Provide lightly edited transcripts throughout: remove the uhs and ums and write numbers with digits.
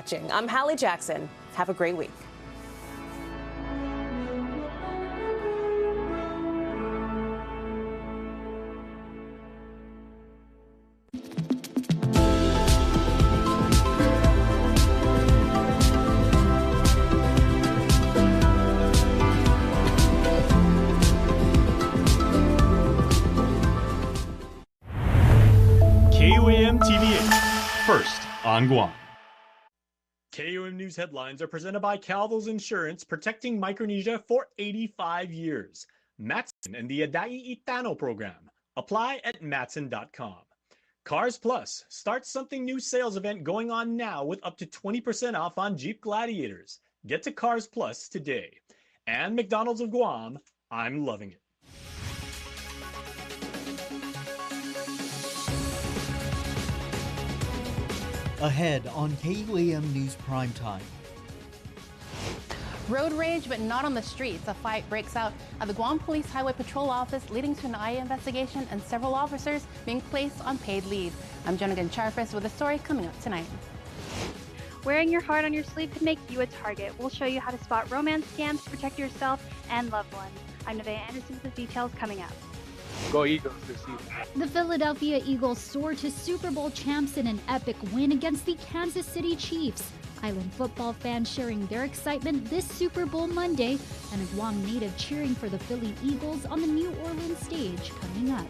watching. I'm Hallie Jackson. Have a great week. KUAM TV8, first on Guam. KUAM News headlines are presented by Calvil's Insurance, protecting Micronesia for 85 years. Matson and the Adai Itano program. Apply at matson.com. Cars Plus starts something new sales event going on now with up to 20% off on Jeep Gladiators. Get to Cars Plus today. And McDonald's of Guam, I'm loving it. Ahead on KUAM News Primetime. Road rage, but not on the streets. A fight breaks out at the Guam Police Highway Patrol Office, leading to an IA investigation and several officers being placed on paid leave. I'm Jonagan Charfis with a story coming up tonight. Wearing your heart on your sleeve could make you a target. We'll show you how to spot romance scams to protect yourself and loved ones. I'm Nevaeh Anderson with the details coming up. Go Eagles this season. The Philadelphia Eagles soar to Super Bowl champs in an epic win against the Kansas City Chiefs. Island football fans sharing their excitement this Super Bowl Monday, and a Guam native cheering for the Philly Eagles on the New Orleans stage coming up.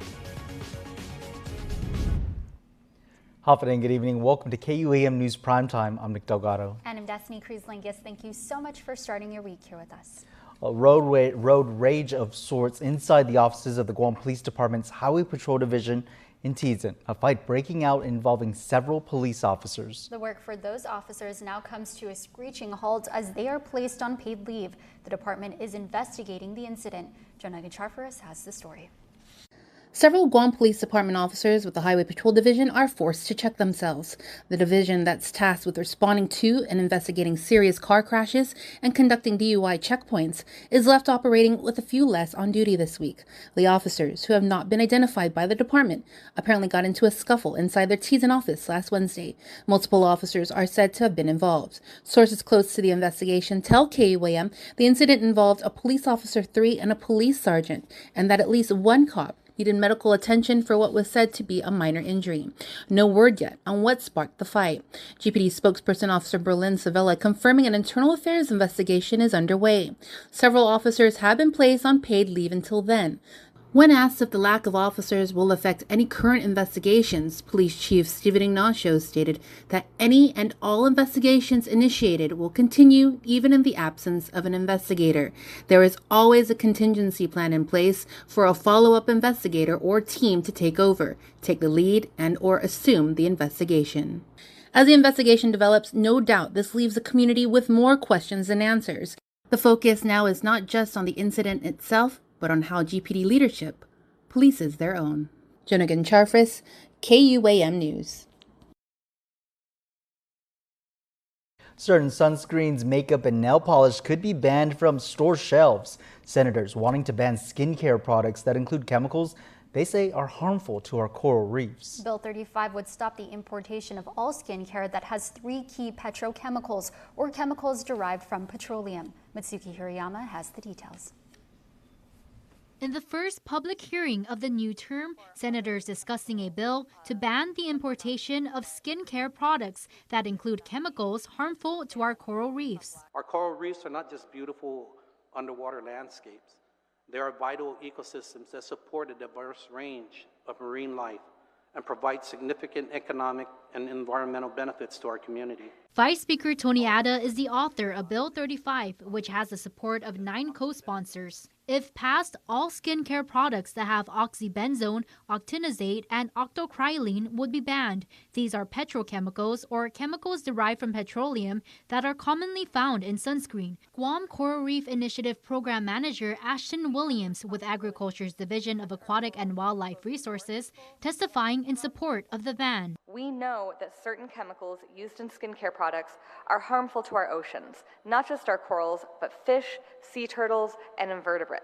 Hafid and good evening. Welcome to KUAM News Primetime. I'm Nick Delgado. And I'm Destiny Cruz-Lingus. Thank you so much for starting your week here with us. A road rage of sorts inside the offices of the Guam Police Department's Highway Patrol Division in Tizan. A fight breaking out involving several police officers. The work for those officers now comes to a screeching halt as they are placed on paid leave. The department is investigating the incident. Jonagan Charfis has the story. Several Guam Police Department officers with the Highway Patrol Division are forced to check themselves. The division that's tasked with responding to and investigating serious car crashes and conducting DUI checkpoints is left operating with a few less on duty this week. The officers, who have not been identified by the department, apparently got into a scuffle inside their Tizan office last Wednesday. Multiple officers are said to have been involved. Sources close to the investigation tell KUAM the incident involved a police officer 3 and a police sergeant, and that at least one cop needed medical attention for what was said to be a minor injury. No word yet on what sparked the fight. GPD spokesperson Officer Berlin Savella confirming an internal affairs investigation is underway. Several officers have been placed on paid leave until then. When asked if the lack of officers will affect any current investigations, Police Chief Stephen Ignacio stated that any and all investigations initiated will continue even in the absence of an investigator. There is always a contingency plan in place for a follow-up investigator or team to take over, take the lead, and/or assume the investigation. As the investigation develops, no doubt this leaves the community with more questions than answers. The focus now is not just on the incident itself, but on how GPD leadership polices their own. Jonagan Charfis, KUAM News. Certain sunscreens, makeup, and nail polish could be banned from store shelves. Senators wanting to ban skincare products that include chemicals they say are harmful to our coral reefs. Bill 35 would stop the importation of all skincare that has 3 key petrochemicals or chemicals derived from petroleum. Mitsuki Hirayama has the details. In the first public hearing of the new term, senators discussing a bill to ban the importation of skincare products that include chemicals harmful to our coral reefs. Our coral reefs are not just beautiful underwater landscapes. They are vital ecosystems that support a diverse range of marine life and provide significant economic and environmental benefits to our community. Vice Speaker Tony Ada is the author of Bill 35, which has the support of 9 co-sponsors. If passed, all skincare products that have oxybenzone, octinazate, and octocrylene would be banned. These are petrochemicals or chemicals derived from petroleum that are commonly found in sunscreen. Guam Coral Reef Initiative Program Manager Ashton Williams with Agriculture's Division of Aquatic and Wildlife Resources testifying in support of the ban. We know that certain chemicals used in skincare products are harmful to our oceans, not just our corals, but fish, sea turtles, and invertebrates.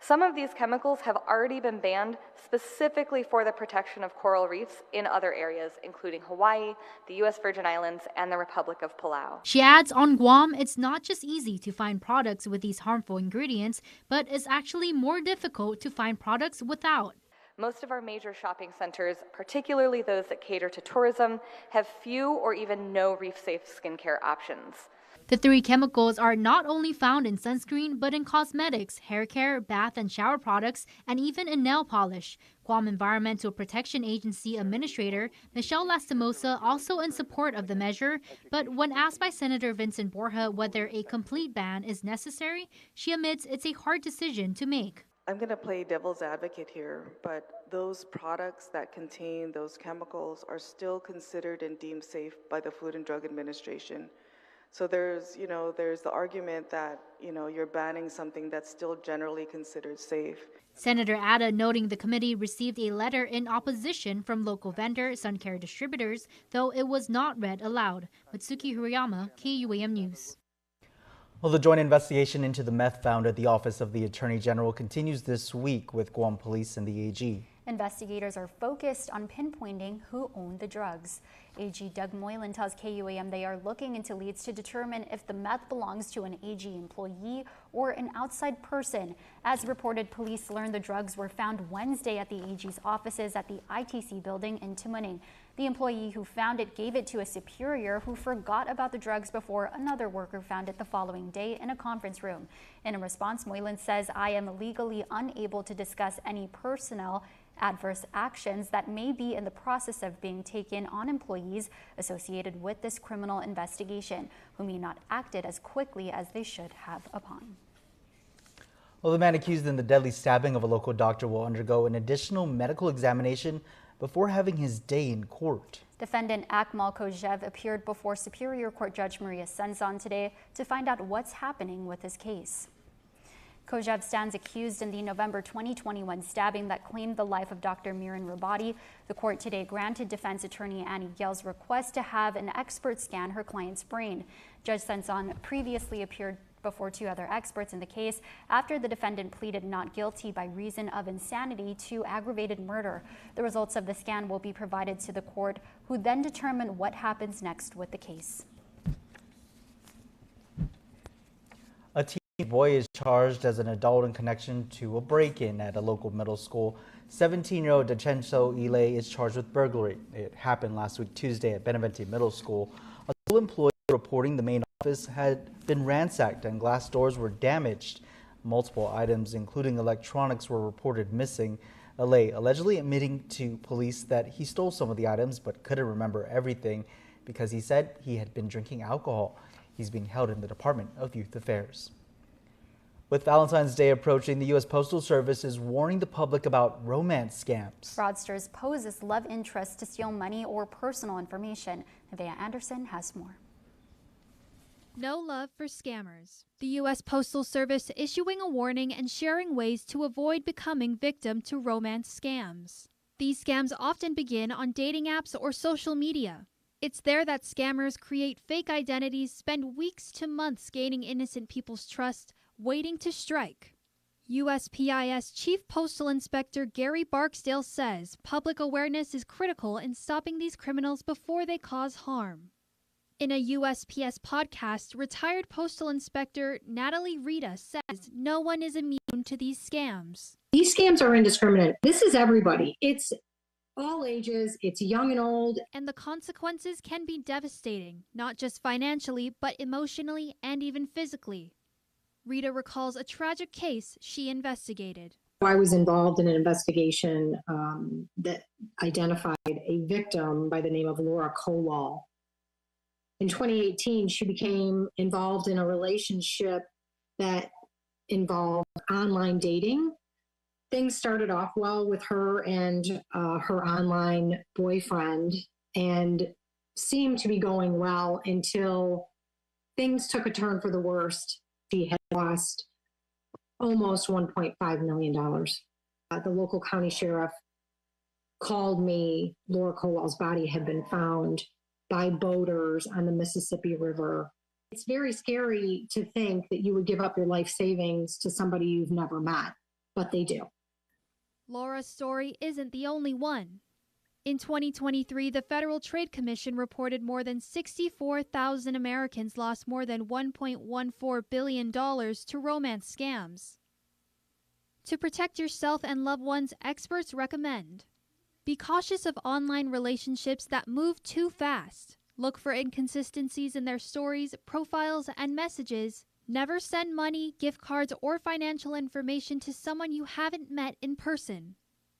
Some of these chemicals have already been banned specifically for the protection of coral reefs in other areas, including Hawaii, the U.S. Virgin Islands, and the Republic of Palau. She adds on Guam, it's not just easy to find products with these harmful ingredients, but it's actually more difficult to find products without. Most of our major shopping centers, particularly those that cater to tourism, have few or even no reef-safe skincare options. The three chemicals are not only found in sunscreen, but in cosmetics, hair care, bath and shower products, and even in nail polish. Guam Environmental Protection Agency Administrator Michelle Lastimosa also in support of the measure, but when asked by Senator Vincent Borja whether a complete ban is necessary, she admits it's a hard decision to make. I'm going to play devil's advocate here, but those products that contain those chemicals are still considered and deemed safe by the Food and Drug Administration. So there's the argument that, you're banning something that's still generally considered safe. Senator Ada noting the committee received a letter in opposition from local vendor Sun Care distributors, though it was not read aloud. Mitsuki Hirayama, KUAM News. Well, the joint investigation into the meth found at the Office of the Attorney General continues this week with Guam Police and the AG. Investigators are focused on pinpointing who owned the drugs. AG Doug Moylan tells KUAM they are looking into leads to determine if the meth belongs to an AG employee or an outside person. As reported, police learned the drugs were found Wednesday at the AG's offices at the ITC building in Tumuning. The employee who found it gave it to a superior who forgot about the drugs before another worker found it the following day in a conference room. In a response, Moylan says, "I am legally unable to discuss any personnel adverse actions that may be in the process of being taken on employees associated with this criminal investigation, who may not acted as quickly as they should have upon." Well, the man accused in the deadly stabbing of a local doctor will undergo an additional medical examination before having his day in court. Defendant Akmal Kojev appeared before Superior Court Judge Maria Senzon today to find out what's happening with his case. Kojev stands accused in the November 2021 stabbing that claimed the life of Dr. Miran Rabati. The court today granted defense attorney Annie Gale's request to have an expert scan her client's brain. Judge Senzon previously appeared before two other experts in the case after the defendant pleaded not guilty by reason of insanity to aggravated murder. The results of the scan will be provided to the court, who then determine what happens next with the case. A teenage boy is charged as an adult in connection to a break-in at a local middle school. 17-year-old Decenzo Ile is charged with burglary. It happened last week Tuesday at Benavente Middle School. A school employee reporting the main office had been ransacked and glass doors were damaged. Multiple items, including electronics, were reported missing. Ile allegedly admitting to police that he stole some of the items but couldn't remember everything because he said he had been drinking alcohol. He's being held in the Department of Youth Affairs. With Valentine's Day approaching, the U.S. Postal Service is warning the public about romance scams. Fraudsters pose as love interests to steal money or personal information. Nevaeh Anderson has more. No love for scammers. The U.S. Postal Service issuing a warning and sharing ways to avoid becoming victim to romance scams. These scams often begin on dating apps or social media. It's there that scammers create fake identities, spend weeks to months gaining innocent people's trust, waiting to strike. USPIS Chief Postal Inspector Gary Barksdale says public awareness is critical in stopping these criminals before they cause harm. In a USPS podcast, retired Postal Inspector Natalie Rita says no one is immune to these scams. These scams are indiscriminate. This is everybody. It's all ages, it's young and old. And the consequences can be devastating, not just financially, but emotionally and even physically. Rita recalls a tragic case she investigated. I was involved in an investigation that identified a victim by the name of Laura Kolal. In 2018, she became involved in a relationship that involved online dating. Things started off well with her and her online boyfriend and seemed to be going well until things took a turn for the worst. She had lost almost $1.5 million. The local county sheriff called me. Laura Kolal's body had been found by boaters on the Mississippi River. It's very scary to think that you would give up your life savings to somebody you've never met. but they do. Laura's story isn't the only one. In 2023, the Federal Trade Commission reported more than 64,000 Americans lost more than $1.14 billion to romance scams. To protect yourself and loved ones, experts recommend: be cautious of online relationships that move too fast. Look for inconsistencies in their stories, profiles, and messages. Never send money, gift cards, or financial information to someone you haven't met in person.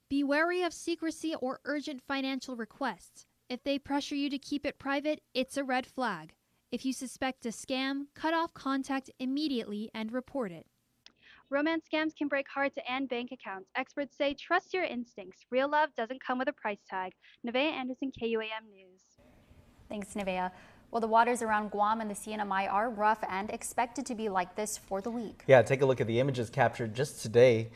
Be wary of secrecy or urgent financial requests. If they pressure you to keep it private, it's a red flag. If you suspect a scam, cut off contact immediately and report it. Romance scams can break hearts and bank accounts. Experts say trust your instincts. Real love doesn't come with a price tag. Nevaeh Anderson, KUAM News. Thanks, Nevaeh. Well, the waters around Guam and the CNMI are rough and expected to be like this for the week. Yeah, take a look at the images captured just today.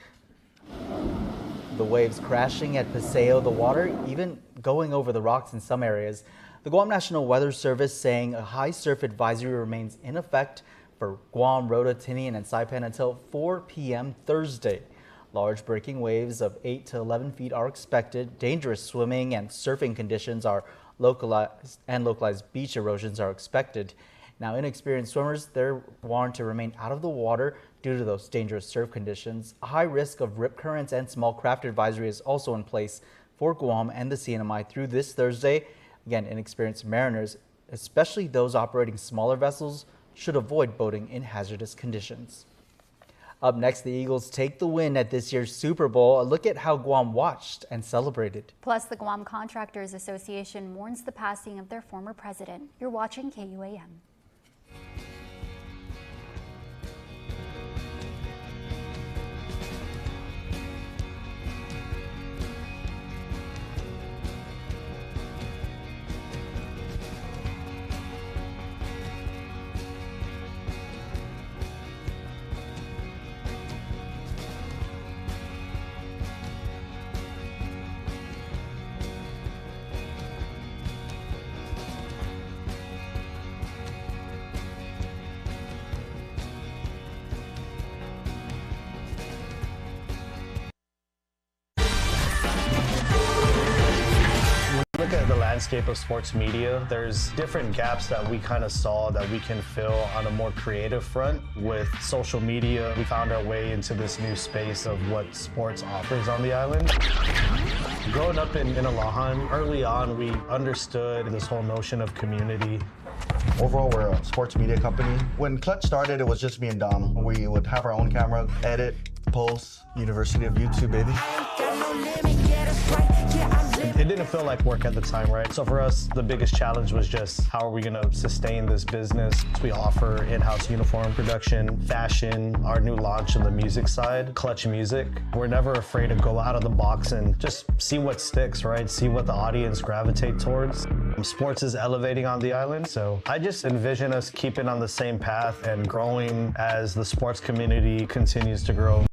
The waves crashing at Paseo, the water even going over the rocks in some areas. The Guam National Weather Service saying a high surf advisory remains in effect for Guam, Rota, Tinian, and Saipan until 4 p.m. Thursday. Large breaking waves of 8 to 11 feet are expected. Dangerous swimming and surfing conditions are localized, and localized beach erosions are expected. Now, inexperienced swimmers, they're warned to remain out of the water due to those dangerous surf conditions. A high risk of rip currents and small craft advisory is also in place for Guam and the CNMI through this Thursday. Again, inexperienced mariners, especially those operating smaller vessels, should avoid boating in hazardous conditions. Up next, the Eagles take the win at this year's Super Bowl. A look at how Guam watched and celebrated. Plus, the Guam Contractors Association mourns the passing of their former president. You're watching KUAM. Look at the landscape of sports media. There's different gaps that we kind of saw that we can fill on a more creative front with social media. We found our way into this new space of what sports offers on the island. Growing up in Alahan, early on we understood this whole notion of community. Overall, we're a sports media company. When Clutch started, it was just me and Dom. We would have our own camera, edit, post, University of YouTube, baby. It didn't feel like work at the time, right? So for us, the biggest challenge was just how are we going to sustain this business? We offer in-house uniform production, fashion, our new launch on the music side, Clutch Music. We're never afraid to go out of the box and just see what sticks, right? See what the audience gravitate towards. Sports is elevating on the island, so I just envision us keeping on the same path and growing as the sports community continues to grow.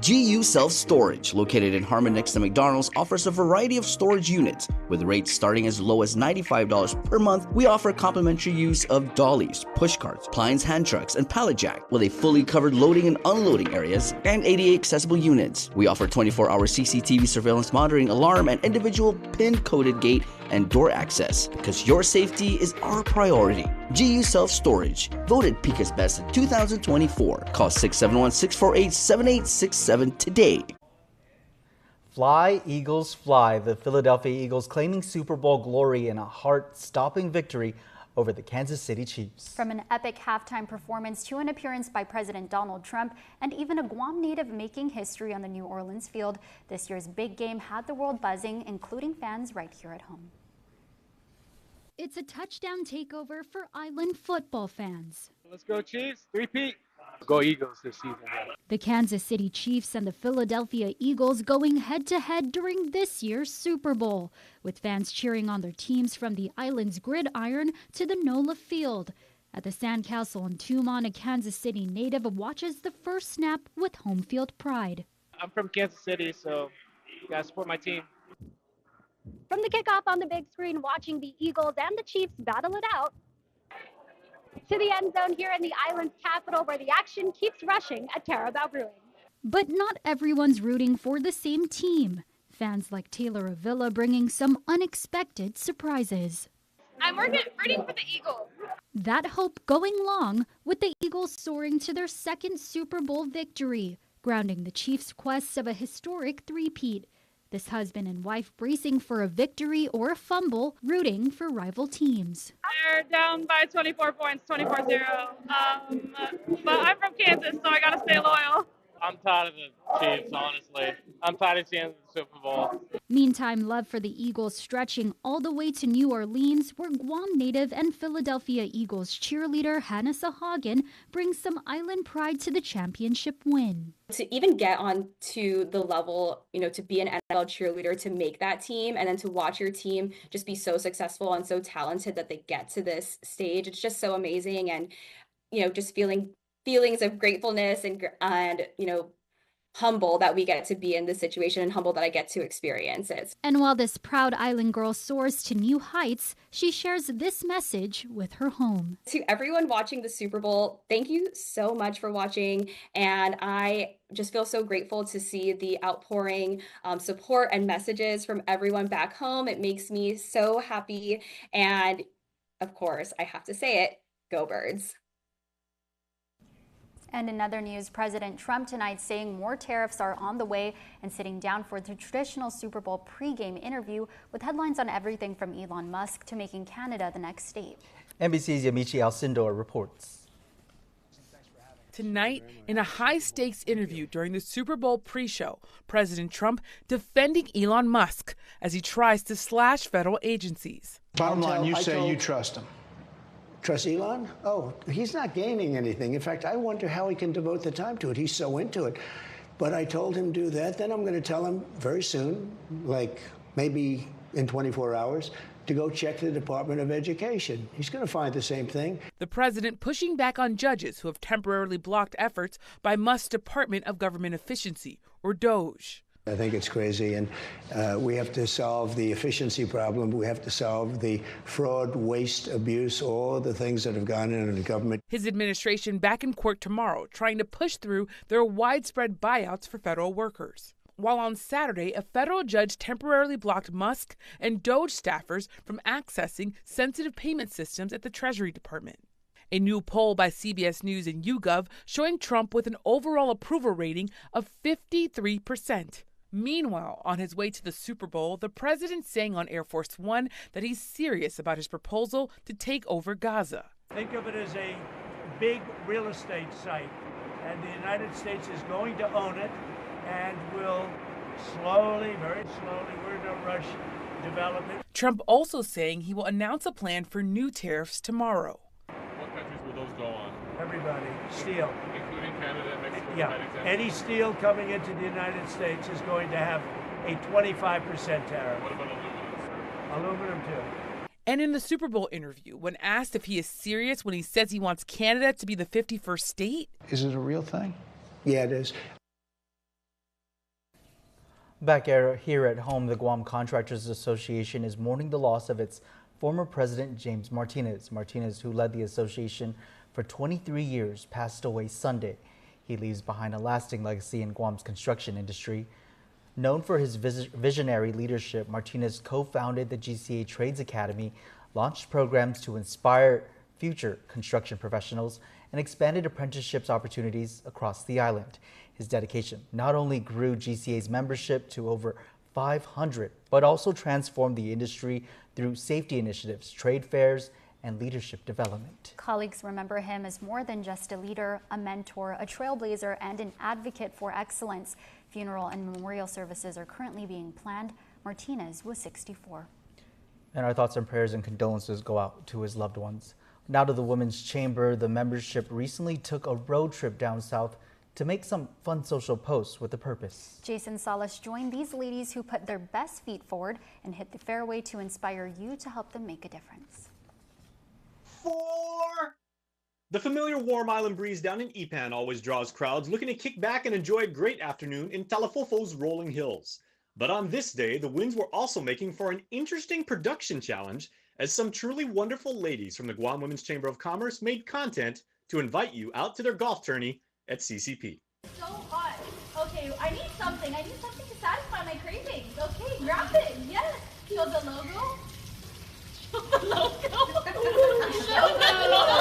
GU Self Storage, located in Harmon next to McDonald's, offers a variety of storage units. With rates starting as low as $95 per month, we offer complimentary use of dollies, push carts, Plines hand trucks, and pallet jack, with a fully covered loading and unloading areas and ADA accessible units. We offer 24-hour CCTV surveillance monitoring, alarm, and individual pin-coded gate and door access, because your safety is our priority. GU Self Storage, voted Pika's Best in 2024. Call 671-648-7867 today. Fly, Eagles, fly. The Philadelphia Eagles claiming Super Bowl glory in a heart-stopping victory over the Kansas City Chiefs. From an epic halftime performance to an appearance by President Donald Trump and even a Guam native making history on the New Orleans field, this year's big game had the world buzzing, including fans right here at home. It's a touchdown takeover for Island football fans. Let's go Chiefs, repeat. Go Eagles this season. The Kansas City Chiefs and the Philadelphia Eagles going head-to-head during this year's Super Bowl, with fans cheering on their teams from the island's gridiron to the NOLA field. At the Sandcastle in Tumon, a Kansas City native watches the first snap with home field pride. I'm from Kansas City, so gotta support my team. From the kickoff on the big screen, watching the Eagles and the Chiefs battle it out. to the end zone here in the island's capital, where the action keeps rushing at Carabao Brewing. But not everyone's rooting for the same team. Fans like Taylor Avila bringing some unexpected surprises. I'm rooting for the Eagles. That hope going long, with the Eagles soaring to their second Super Bowl victory, grounding the Chiefs' quest of a historic three-peat. This husband and wife bracing for a victory or a fumble, rooting for rival teams. They're down by 24 points, 24-0. But I'm from Kansas, so I gotta stay loyal. I'm tired of the Chiefs, honestly. I'm tired of seeing the Super Bowl. Meantime, love for the Eagles stretching all the way to New Orleans, where Guam native and Philadelphia Eagles cheerleader Hannah Sahagan brings some island pride to the championship win. To even get on to the level, to be an NFL cheerleader, to make that team, and then to watch your team just be so successful and so talented that they get to this stage, it's just so amazing. And, just feelings of gratefulness and humble that we get to be in this situation, and humble that I get to experience it. And while this proud island girl soars to new heights, she shares this message with her home. To everyone watching the Super Bowl, thank you so much for watching. And I just feel so grateful to see the outpouring support and messages from everyone back home. It makes me so happy. And of course, I have to say it, go Birds. And in other news, President Trump tonight saying more tariffs are on the way and sitting down for the traditional Super Bowl pregame interview with headlines on everything from Elon Musk to making Canada the next state. NBC's Yamichi Alcindor reports. Tonight, in a high-stakes interview during the Super Bowl pre-show, President Trump defending Elon Musk as he tries to slash federal agencies. Bottom line, you say you trust him. Trust Elon? Oh, he's not gaining anything. In fact, I wonder how he can devote the time to it. He's so into it. But I told him do that. Then I'm going to tell him very soon, like maybe in 24 hours, to go check the Department of Education. He's going to find the same thing. The president pushing back on judges who have temporarily blocked efforts by Musk's Department of Government Efficiency, or DOGE. I think it's crazy, and we have to solve the efficiency problem. We have to solve the fraud, waste, abuse, all the things that have gone into the government. His administration back in court tomorrow, trying to push through their widespread buyouts for federal workers. While on Saturday, a federal judge temporarily blocked Musk and DOGE staffers from accessing sensitive payment systems at the Treasury Department. A new poll by CBS News and YouGov showing Trump with an overall approval rating of 53%. Meanwhile, on his way to the Super Bowl, the president saying on Air Force One that he's serious about his proposal to take over Gaza. Think of it as a big real estate site, and the United States is going to own it and will slowly, very slowly, we're in a rush, develop it. Trump also saying he will announce a plan for new tariffs tomorrow. What countries will those go on? Everybody. Steel. Including Canada and Mexico? Yeah. Any steel coming into the United States is going to have a 25% tariff. What about aluminum? Aluminum, too. And in the Super Bowl interview, when asked if he is serious when he says he wants Canada to be the 51st state. Is it a real thing? Yeah, it is. Back here at home, the Guam Contractors Association is mourning the loss of its former president, James Martinez. Martinez, who led the association for 23 years, passed away Sunday. He leaves behind a lasting legacy in Guam's construction industry. Known for his visionary leadership, Martinez co-founded the GCA Trades Academy, launched programs to inspire future construction professionals, and expanded apprenticeships opportunities across the island. His dedication not only grew GCA's membership to over 500, but also transformed the industry through safety initiatives, trade fairs, and leadership development. Colleagues remember him as more than just a leader, a mentor, a trailblazer, and an advocate for excellence. Funeral and memorial services are currently being planned. Martinez was 64. And our thoughts and prayers and condolences go out to his loved ones. Now to the Women's Chamber, the membership recently took a road trip down south to make some fun social posts with a purpose. Jason Salas joined these ladies who put their best feet forward and hit the fairway to inspire you to help them make a difference. The familiar warm island breeze down in Ipan always draws crowds looking to kick back and enjoy a great afternoon in Talafofo's rolling hills. But on this day, the winds were also making for an interesting production challenge as some truly wonderful ladies from the Guam Women's Chamber of Commerce made content to invite you out to their golf tourney at CCP. So hot. Okay, I need something to satisfy my cravings. Okay, grab it. Yes. Show the logo. Show the logo. Show the logo.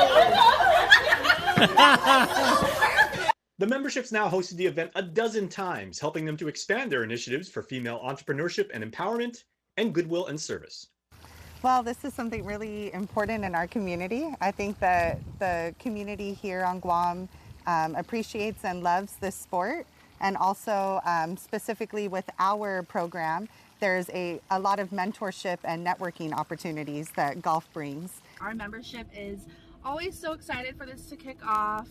The memberships now hosted the event a dozen times, helping them to expand their initiatives for female entrepreneurship and empowerment and goodwill and service. Well, this is something really important in our community. I think that the community here on Guam appreciates and loves this sport, and also specifically with our program, there's a lot of mentorship and networking opportunities that golf brings. Our membership is always so excited for this to kick off,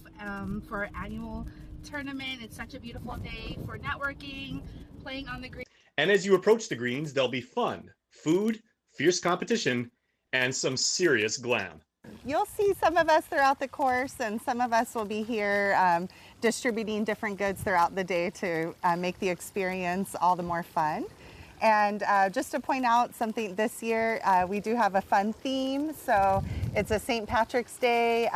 for our annual tournament. It's such a beautiful day for networking, playing on the green. And as you approach the greens, there'll be fun, food, fierce competition, and some serious glam. You'll see some of us throughout the course, and some of us will be here distributing different goods throughout the day to make the experience all the more fun. And just to point out something this year, we do have a fun theme. So it's a St. Patrick's Day,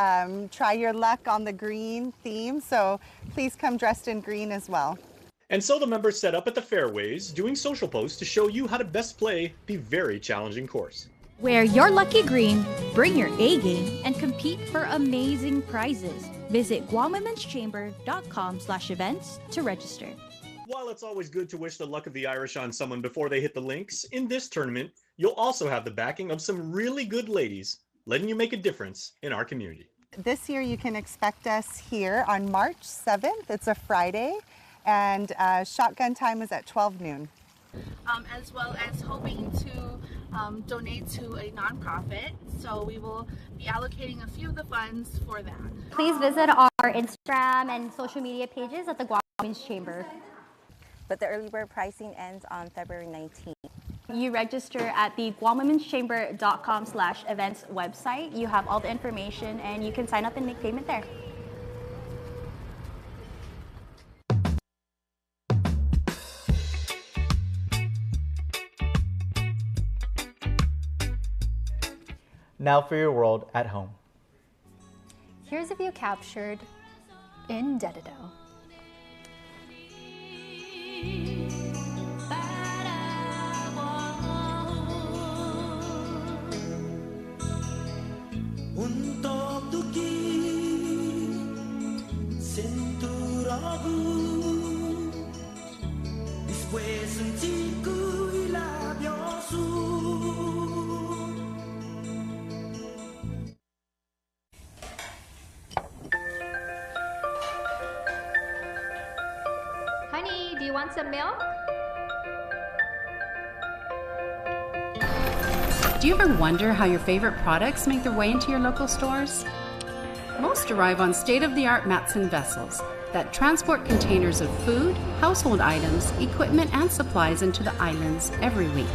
try your luck on the green theme. So please come dressed in green as well. And so the members set up at the fairways, doing social posts to show you how to best play the very challenging course. Wear your lucky green, bring your A game, and compete for amazing prizes. Visit guamwomenschamber.com/events to register. While it's always good to wish the luck of the Irish on someone before they hit the links, in this tournament, you'll also have the backing of some really good ladies, letting you make a difference in our community. This year you can expect us here on March 7th. It's a Friday, and shotgun time is at 12 noon. As well as hoping to donate to a nonprofit. So we will be allocating a few of the funds for that. Please visit our Instagram and social media pages at the Guam Women's Chamber. But the early bird pricing ends on February 19th. You register at the guamwomenschamber.com/events website. You have all the information and you can sign up and make payment there. Now for your world at home. Here's a view captured in Dedido. Untuk tuki senturagu después sentiku y labiosu. Honey, do you want some milk? Do you ever wonder how your favorite products make their way into your local stores? Most arrive on state-of-the-art Matson vessels that transport containers of food, household items, equipment, and supplies into the islands every week.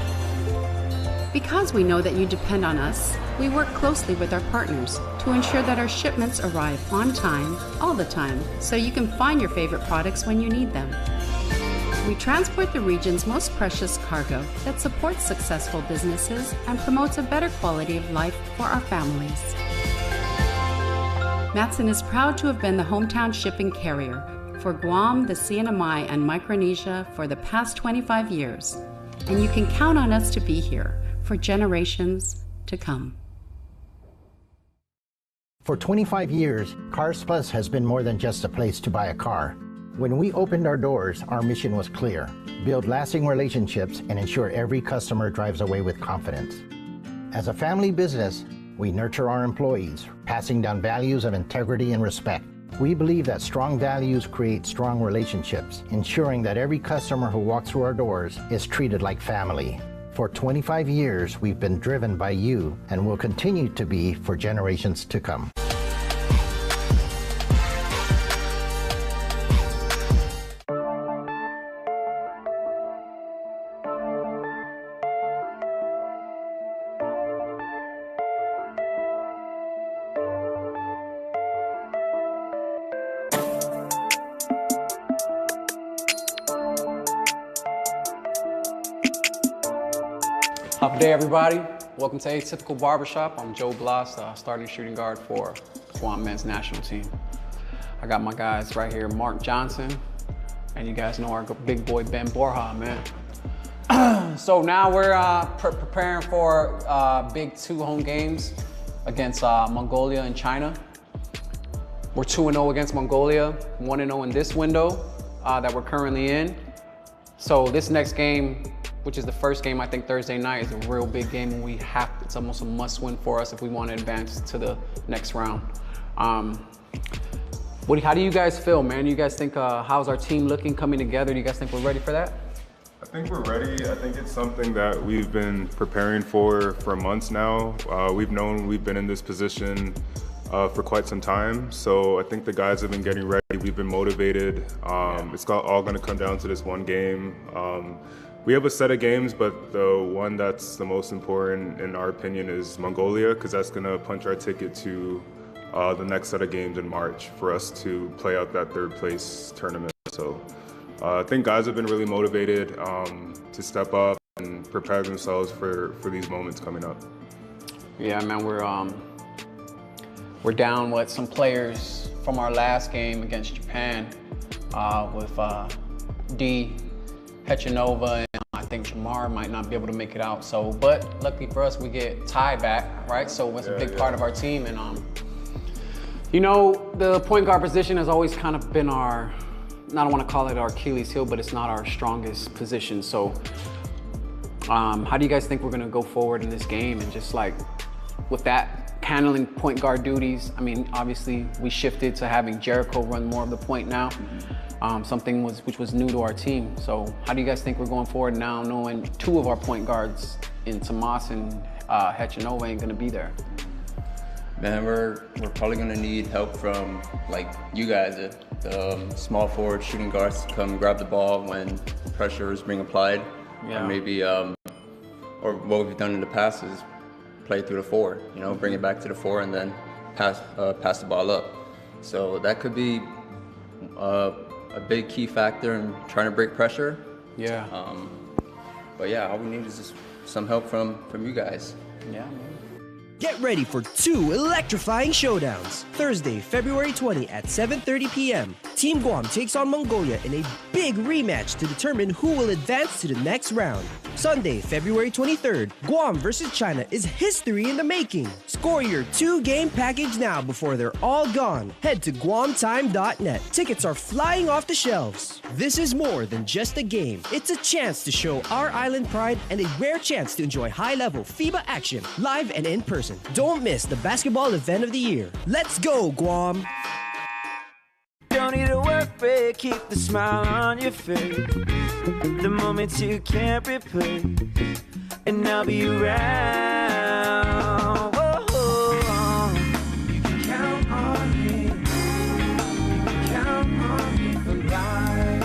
Because we know that you depend on us, we work closely with our partners to ensure that our shipments arrive on time, all the time, so you can find your favorite products when you need them. We transport the region's most precious cargo that supports successful businesses and promotes a better quality of life for our families. Matson is proud to have been the hometown shipping carrier for Guam, the CNMI, and Micronesia for the past 25 years, and you can count on us to be here for generations to come. For 25 years, Cars Plus has been more than just a place to buy a car. When we opened our doors, our mission was clear: build lasting relationships and ensure every customer drives away with confidence. As a family business, we nurture our employees, passing down values of integrity and respect. We believe that strong values create strong relationships, ensuring that every customer who walks through our doors is treated like family. For 25 years, we've been driven by you and will continue to be for generations to come. Top day, everybody. Welcome to Atypical Barbershop. I'm Joe Blas, starting shooting guard for the KUAM men's national team. I got my guys right here, Mark Johnson, and you guys know our big boy Ben Borja, man. So now we're preparing for big 2 home games against Mongolia and China. We're 2-0 against Mongolia, 1-0 in this window that we're currently in. So this next game, which is the first game, I think Thursday night, is a real big game, and it's almost a must-win for us if we want to advance to the next round. How do you guys feel, man? You guys think, how's our team looking, coming together? Do you guys think we're ready for that? I think we're ready. I think it's something that we've been preparing for months now. We've been in this position for quite some time. So I think the guys have been getting ready. We've been motivated. It's all going to come down to this one game. We have a set of games, but the one that's the most important, in our opinion, is Mongolia, because that's going to punch our ticket to the next set of games in March for us to play out that 3rd place tournament. So I think guys have been really motivated to step up and prepare themselves for these moments coming up. Yeah, man, we're down some players from our last game against Japan with D, Hechanova, and I think Jamar might not be able to make it out. So, but luckily for us, we get Ty back, right? So it's a big part of our team. And you know, the point guard position has always kind of been I don't want to call it our Achilles heel, but it's not our strongest position. So how do you guys think we're going to go forward in this game? And just like with that, handling point guard duties. I mean, obviously we shifted to having Jericho run more of the point now, which was new to our team. So how do you guys think we're going forward now, knowing 2 of our point guards in Tomas and Hechanova ain't gonna be there? Man, we're probably gonna need help from you guys, the small forward shooting guards, to come grab the ball when pressure is being applied. Yeah. And maybe, or what we've done in the past is play through the 4, bring it back to the 4 and then pass the ball up. So that could be a big key factor in trying to break pressure. Yeah. But yeah, all we need is just some help from you guys. Yeah. Get ready for 2 electrifying showdowns. Thursday, February 20 at 7:30 p.m. Team Guam takes on Mongolia in a big rematch to determine who will advance to the next round. Sunday, February 23rd, Guam versus China is history in the making. Score your 2-game package now before they're all gone. Head to guamtime.net. Tickets are flying off the shelves. This is more than just a game. It's a chance to show our island pride and a rare chance to enjoy high-level FIBA action, live and in person. Don't miss the basketball event of the year. Let's go, Guam! Don't need a work break, keep the smile on your face. The moments you can't replace, and I'll be around. Whoa, you can count on me. You can count on me for life.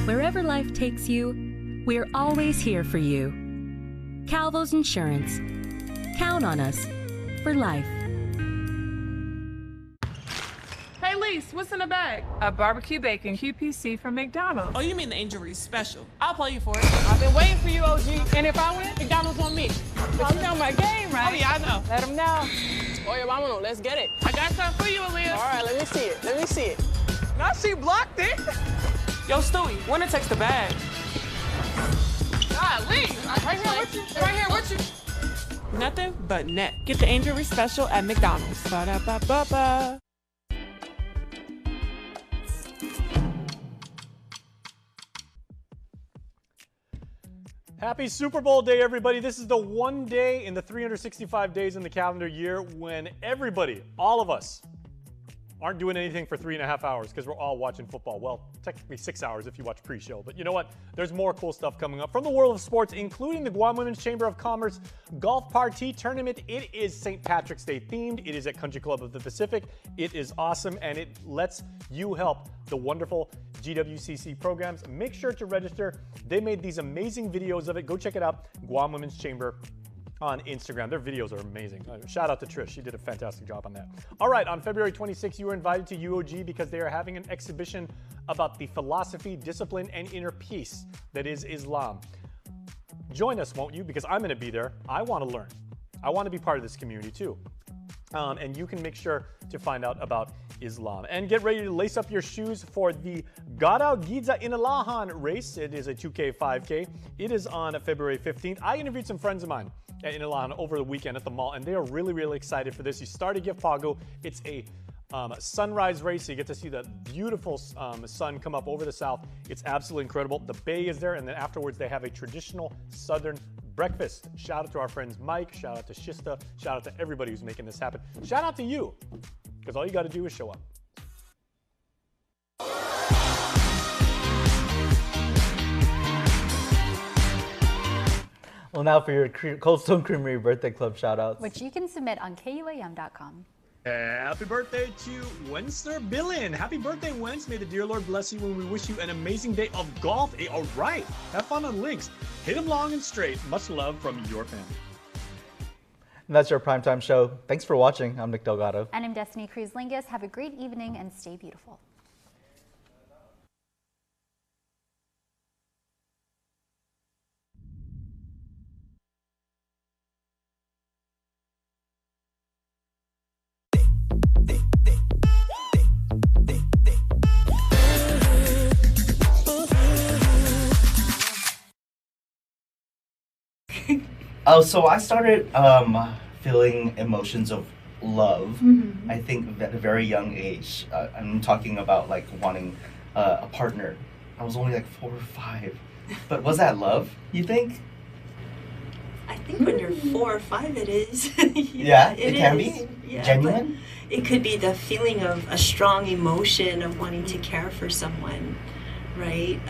Wherever life takes you, we're always here for you. Calvo's Insurance. Count on us for life. Hey, Lise, what's in the bag? A barbecue bacon QPC from McDonald's. Oh, you mean the Angel Reef special? I'll play you for it. I've been waiting for you, OG. And if I win, McDonald's on me. You know my game, right? Oh, yeah, I know. Let them know. Oh, yeah, vámonos. Let's get it. I got something for you, Aaliyah. All right, let me see it. Let me see it. Now she blocked it. Yo, Stewie, winner takes the bag. Golly, right here with you. Right here with you. Nothing but net. Get the Angel Reef special at McDonald's. Ba-da-ba-ba-ba. Happy Super Bowl day, everybody. This is the one day in the 365 days in the calendar year when everybody, all of us, aren't doing anything for 3.5 hours because we're all watching football. Well, technically 6 hours if you watch pre-show. But you know what? There's more cool stuff coming up from the world of sports, including the Guam Women's Chamber of Commerce Golf Party Tournament. It is St. Patrick's Day themed. It is at Country Club of the Pacific. It is awesome, and it lets you help the wonderful GWCC programs. Make sure to register. They made these amazing videos of it. Go check it out. Guam Women's Chamber on Instagram. Their videos are amazing. Shout out to Trish. She did a fantastic job on that. All right, on February 26th, you were invited to UOG because they are having an exhibition about the philosophy, discipline, and inner peace that is Islam. Join us, won't you? Because I'm going to be there. I want to learn. I want to be part of this community too. And you can make sure to find out about Islam. And get ready to lace up your shoes for the Garaw Giza Inalahan race. It is a 2K, 5K. It is on February 15th. I interviewed some friends of mine at Inalahan over the weekend at the mall, and they are really, really excited for this. You start at Gipago. It's a sunrise race. So you get to see the beautiful sun come up over the south. It's absolutely incredible. The bay is there, and then afterwards they have a traditional southern breakfast. Shout out to our friends Mike, shout out to Shista, shout out to everybody who's making this happen. Shout out to you, because all you got to do is show up. Well, now for your Cold Stone Creamery Birthday Club shout outs. Which you can submit on KUAM.com. Happy birthday to Wenster Billin. Happy birthday, Wens. May the dear Lord bless you when we wish you an amazing day of golf. Hey, all right. Have fun on links. Hit them long and straight. Much love from your family. And that's your primetime show. Thanks for watching. I'm Nick Delgado. And I'm Destiny Cruz-Lingus. Have a great evening and stay beautiful. Oh, so I started feeling emotions of love, I think, at a very young age. I'm talking about like wanting a partner. I was only like 4 or 5. But was that love, you think? I think when you're 4 or 5 it is. Yeah, it can be? Yeah, genuine? But it could be the feeling of a strong emotion of wanting to care for someone. Right?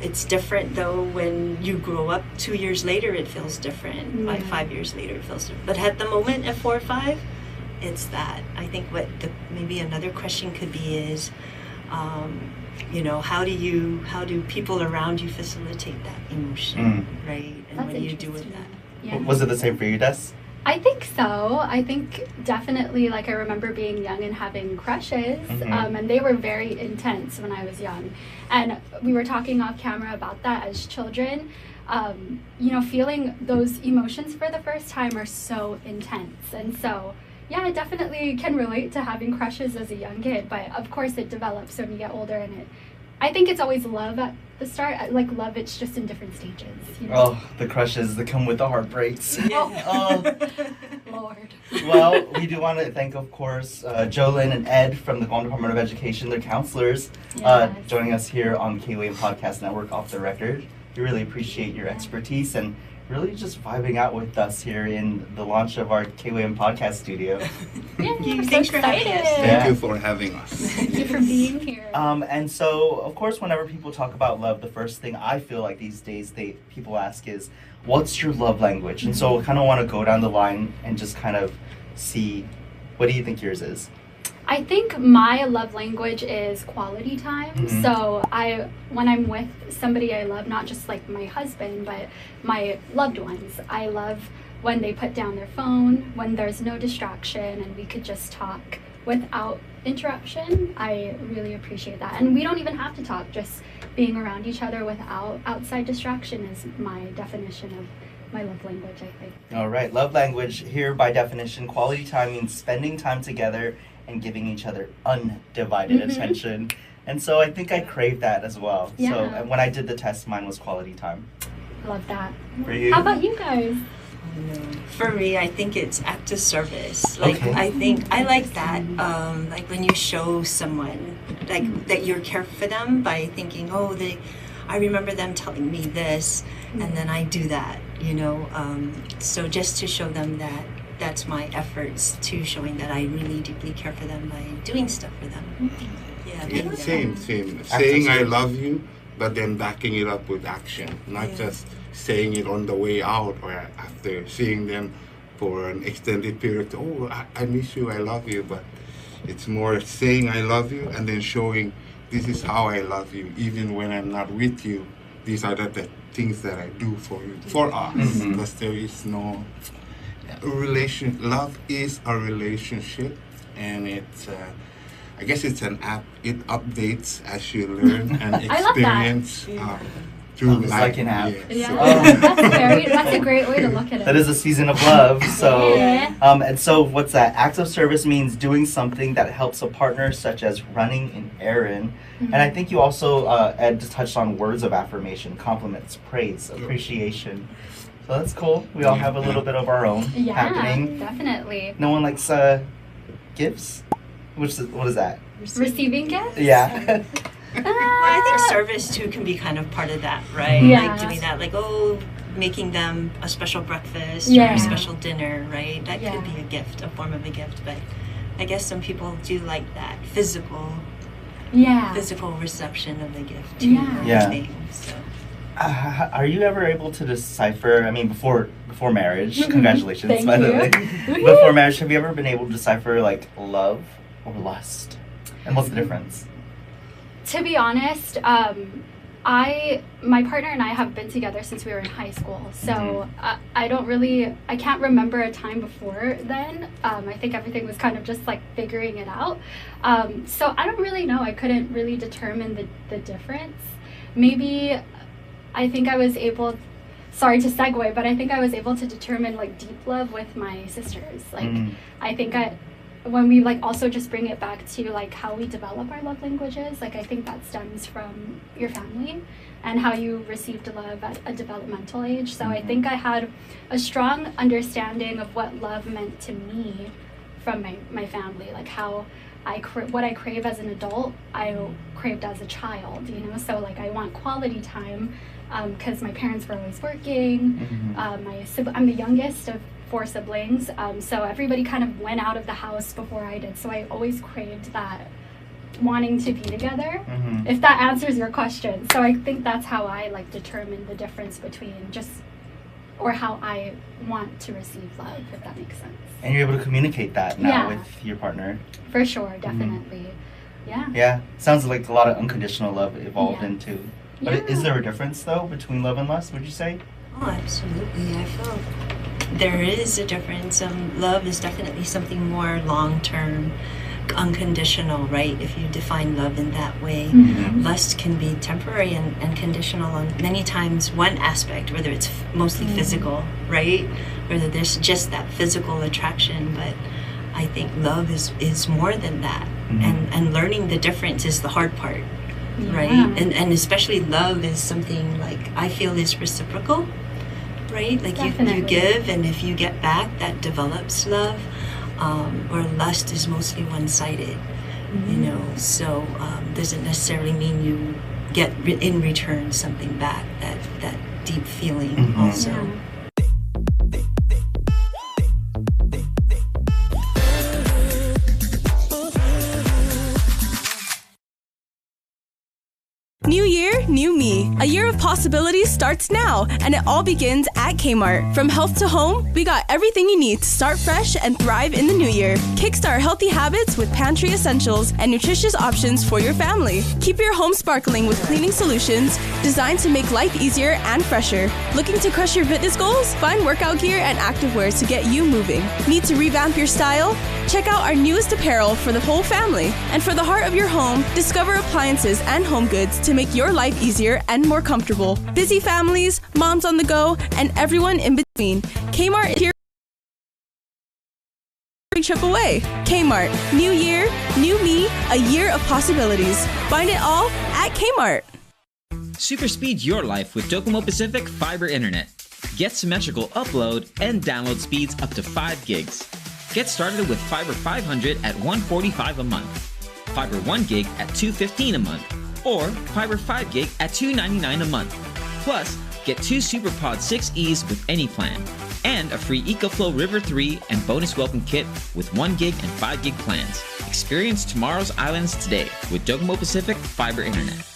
It's different though when you grow up. 2 years later it feels different. Like 5 years later it feels different. But at the moment at 4 or 5, it's that. I think what maybe another question could be is, you know, how do people around you facilitate that emotion, right? And That's what do you do with that? Yeah. Was it the same for you, Des? I think so. I think definitely, like, I remember being young and having crushes, and they were very intense when I was young. And we were talking off camera about that as children. You know, feeling those emotions for the first time are so intense. And so, yeah, I definitely can relate to having crushes as a young kid, but of course it develops when you get older, and I think it's always love at the start. Like love, it's just in different stages. You know? Oh, the crushes that come with the heartbreaks. Lord. Well, we do want to thank, of course, Jolyn and Ed from the Guam Department of Education, their counselors, joining us here on the KUAM Podcast Network Off the Record. We really appreciate your expertise and really just vibing out with us here in the launch of our KUAM podcast studio. Thanks for having us. Thank you for having us. Thank you for being here. And so, of course, whenever people talk about love, the first thing I feel like these days people ask is, what's your love language? And so I kind of want to go down the line and just kind of see, what do you think yours is? I think my love language is quality time. So when I'm with somebody I love, not just like my husband, but my loved ones, I love when they put down their phone, when there's no distraction and we could just talk without interruption. I really appreciate that. And we don't even have to talk, just being around each other without outside distraction is my definition of my love language, I think. All right, love language here by definition, quality time means spending time together and giving each other undivided attention. And so I think I crave that as well. Yeah. So when I did the test, mine was quality time. Love that. For you? How about you guys? For me, I think it's act of service. Like I think I like that. Like when you show someone like that you're care for them by thinking, oh, I remember them telling me this, and then I do that. You know, so just to show them that that's my efforts to showing that I really deeply care for them by doing stuff for them. Yeah, same. Saying I love you, but then backing it up with action, not just saying it on the way out or after seeing them for an extended period. Oh, I miss you, I love you, but it's more saying I love you and then showing this is how I love you, even when I'm not with you. These are the things that I do for you, for us, because there is no love is a relationship, and it's I guess it's an app. It updates as you learn and experience True as I can have. Yeah, that's a great way to look at it. That is a season of love. So, Yeah. And so what's that? Acts of service means doing something that helps a partner, such as running an errand. Mhm. And I think you also, Ed, just touched on words of affirmation, compliments, praise, appreciation. So that's cool. We all have a little bit of our own happening. Definitely. No one likes gifts? What is that? Receiving gifts? Yeah. Well, I think service too can be kind of part of that, right? Yeah. Like doing that, like making them a special breakfast or Yeah. a special dinner, right? That Yeah. could be a gift, a form of a gift. But I guess some people do like that physical reception of the gift too. Yeah. Yeah. Thing, so. Are you ever able to decipher, I mean, before marriage, Mhm. congratulations, Thank by the you. way. Before marriage, have you ever been able to decipher, like, love or lust? And what's the difference? To be honest, my partner and I have been together since we were in high school. So I can't remember a time before then. I think everything was kind of just like figuring it out. So I don't really know. I couldn't really determine the difference. Maybe I think I was able, sorry to segue, but I think I was able to determine like deep love with my sisters. Like I think when we like also just bring it back to like how we develop our love languages, like I think that stems from your family and how you received love at a developmental age. So I think I had a strong understanding of what love meant to me from my family, like how what I crave as an adult, I craved as a child, you know? So like I want quality time because my parents were always working. I'm the youngest of 4 siblings, so everybody kind of went out of the house before I did. So I always craved that wanting to be together, if that answers your question. So I think that's how I like determine the difference between or how I want to receive love, if that makes sense. And you're able to communicate that now Yeah. with your partner. For sure, definitely. Yeah. Yeah. Sounds like a lot of unconditional love evolved Yeah. into. But is there a difference, though, between love and lust, would you say? Oh, absolutely. I feel there is a difference. Love is definitely something more long-term, unconditional, right? If you define love in that way. Lust can be temporary and conditional on many times one aspect, whether it's mostly physical, right? Whether there's just that physical attraction, but I think love is more than that. And learning the difference is the hard part, right? And especially love is something like I feel is reciprocal, right? Like you give, and if you get back, that develops love. Or lust is mostly one-sided, you know, so doesn't necessarily mean you get in return something back, that deep feeling also. New year, new me. A year of possibilities starts now, and it all begins at Kmart. From health to home, we got everything you need to start fresh and thrive in the new year. Kickstart healthy habits with pantry essentials and nutritious options for your family. Keep your home sparkling with cleaning solutions designed to make life easier and fresher. Looking to crush your fitness goals? Find workout gear and activewear to get you moving. Need to revamp your style? Check out our newest apparel for the whole family. And for the heart of your home, discover appliances and home goods to make your life easier and more comfortable. Busy families, moms on the go, and everyone in between. Kmart is here every trip away. Kmart, new year, new me, a year of possibilities. Find it all at Kmart. Super speed your life with Docomo Pacific Fiber Internet. Get symmetrical upload and download speeds up to 5 gigs. Get started with Fiber 500 at $145 a month, Fiber 1 gig at $215 a month, or Fiber 5 gig at $299 a month. Plus, get 2 SuperPod 6Es with any plan, and a free EcoFlow River 3 and bonus welcome kit with 1 gig and 5 gig plans. Experience tomorrow's islands today with Docomo Pacific Fiber Internet.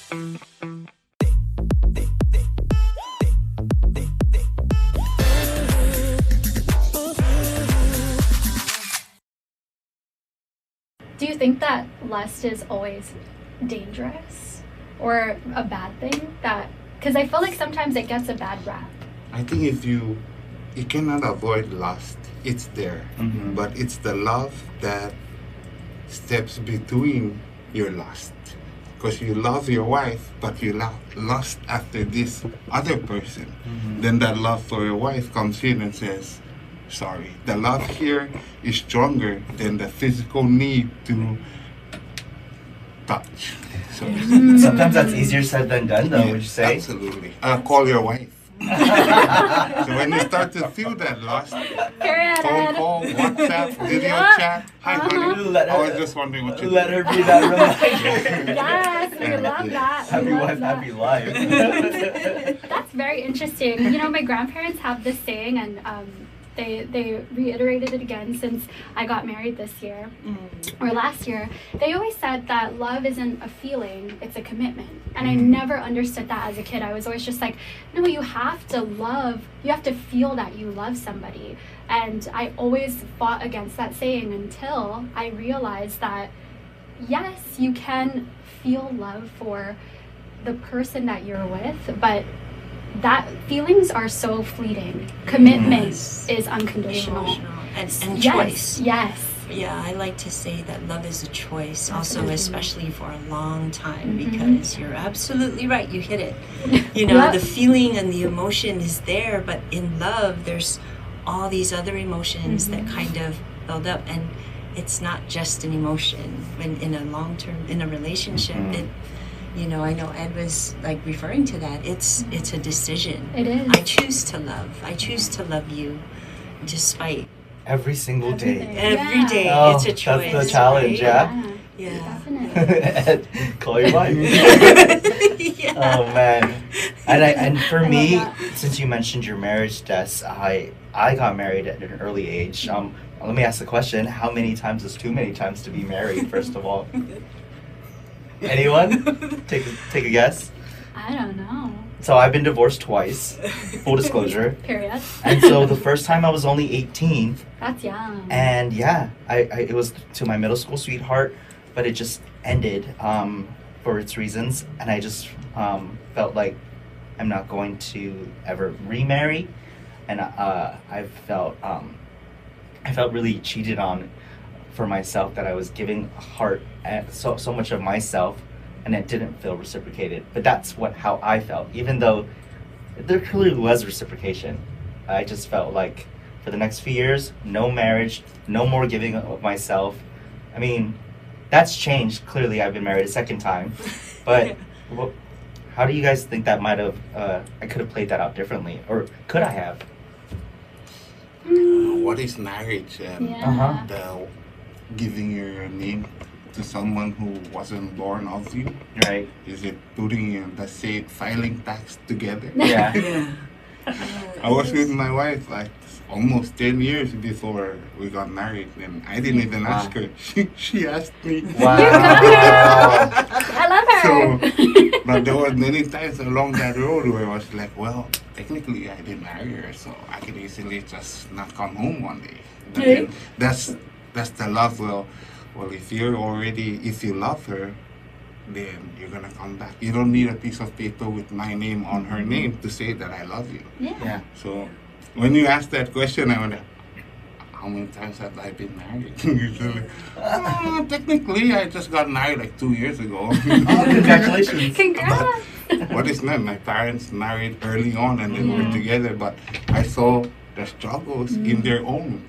Do you think that lust is always dangerous or a bad thing? Because I feel like sometimes it gets a bad rap. I think if you cannot avoid lust, it's there. But it's the love that steps between your lust. because you love your wife, but you lust after this other person, then that love for your wife comes in and says, sorry, the love here is stronger than the physical need to touch. So Sometimes that's easier said than done, though, would you say? Absolutely. Call your wife. So when you start to feel that lust, phone call, WhatsApp, video chat, hi honey, I was just wondering what you let her be that reminder. Yes, we love that. Happy wife, happy life. That's very interesting. You know, my grandparents have this saying, and they reiterated it again since I got married this year or last year. They always said that love isn't a feeling, it's a commitment. And I never understood that as a kid. I was always just like, no, you have to love, you have to feel that you love somebody. And I always fought against that saying until I realized that yes, you can feel love for the person that you're with, but that feelings are so fleeting. Commitment is unconditional. And yes, choice. Yes. Yeah, I like to say that love is a choice, also, especially for a long time, because you're absolutely right. You hit it. You know, the feeling and the emotion is there, but in love, there's all these other emotions that kind of build up, and it's not just an emotion. When in a long-term, in a relationship, it, you know, I know Ed was like referring to that. It's a decision. It is. I choose to love. I choose to love you, despite. Every single day. Every day, Oh, it's a choice. That's the challenge, right? Yeah. Call your wife. Oh man. And for me, since you mentioned your marriage, Des, I got married at an early age. Let me ask the question: how many times is too many times to be married? First of all, anyone take a guess? I don't know. So I've been divorced twice, full disclosure. Period. And so the first time I was only 18. That's young. And yeah, it was to my middle school sweetheart, but it just ended for its reasons. And I just felt like I'm not going to ever remarry. And I felt really cheated on for myself, that I was giving heart and so much of myself, and it didn't feel reciprocated. But that's how I felt, even though there clearly was reciprocation. I just felt like for the next few years, no marriage, no more giving of myself. I mean, that's changed. Clearly, I've been married a second time. But how do you guys think that might have, I could have played that out differently? Or could I have? What is marriage? The giving your name to someone who wasn't born of you? Right. Is it putting the same filing tax together? Yeah. I was with my wife like almost 10 years before we got married, and I didn't even ask her. She asked me. Wow. You got her. I love her. So, but there were many times along that road where I was like, well, technically I didn't marry her, so I could easily just not come home one day. But then that's the love. Well, if you love her, then you're gonna come back. You don't need a piece of paper with my name on her name to say that I love you. Yeah. So when you ask that question, I wonder, how many times have I been married? Usually, technically, I just got married like 2 years ago. Oh, congratulations! Congrats! What is that? My parents married early on and then were together, but I saw the struggles in their own